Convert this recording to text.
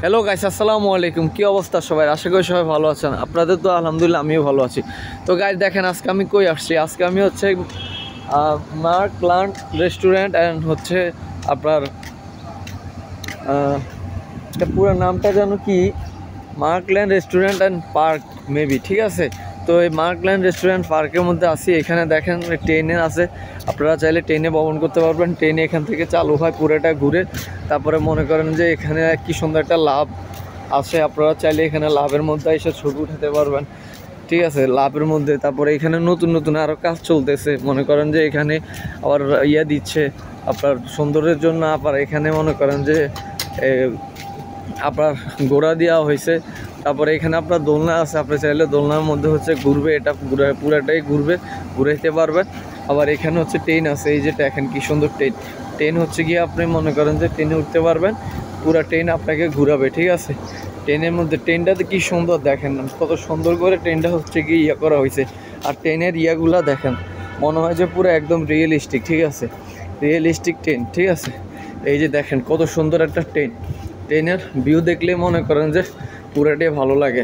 Hello guys, আসসালামু আলাইকুম। কী অবস্থা সবাই? আশা করি সবাই ভালো আছেন। আপনাদের তো আলহামদুলিল্লাহ আমিও ভালো আছি। তো গাইস দেখেন, আজকে আমি কই আসছি। আজকে আমি হচ্ছে মার্কল্যান্ড রেস্টুরেন্ট অ্যান্ড হচ্ছে আপনার পুরো নামটা যেন কি, Markland restaurant and park maybe, ঠিক আছে। তো এই মার্কল্যান্ড রেস্টুরেন্ট পার্কের মধ্যে আসি। এখানে দেখেন ট্রেনে আছে, আপনারা চাইলে ট্রেনে ভ্রমণ করতে পারবেন। ট্রেনে এখান থেকে চালু হয়, পুরোটা ঘুরে তারপরে মনে করেন যে এখানে কি সুন্দর একটা লাভ আছে। আপনারা চাইলে এখানে লাভের মধ্যে এসে ছবি উঠাতে পারবেন, ঠিক আছে, লাভের মধ্যে। তারপরে এখানে নতুন নতুন আরও কাজ চলতেছে, মনে করেন যে এখানে আবার দিচ্ছে আপনার সৌন্দর্যের জন্য। আবার এখানে মনে করেন যে আপনার গোড়া দেওয়া হয়েছে। তারপরে এখানে আপনার দোলনা আছে, আপনি চাইলে দোলনার মধ্যে হচ্ছে ঘুরবে, এটা পুরাটাই ঘুরাইতে পারবেন। আবার এখানে হচ্ছে ট্রেন আছে, এই যে দেখেন কি সুন্দর ট্রেন হচ্ছে গিয়ে আপনি মনে করেন যে ট্রেনে উঠতে পারবেন, পুরো ট্রেন আপনাকে ঘুরাবে, ঠিক আছে। ট্রেনের মধ্যে ট্রেনটাতে কি সুন্দর দেখেন, কত সুন্দর করে ট্রেনটা হচ্ছে গিয়ে করা হয়েছে। আর ট্রেনের ইয়াগুলা দেখেন, মনে হয় যে পুরো একদম রিয়েলিস্টিক, ঠিক আছে, রিয়েলিস্টিক ট্রেন, ঠিক আছে। এই যে দেখেন কত সুন্দর একটা ট্রেনের ভিউ দেখলে মনে করেন যে পুরাটাই ভালো লাগে।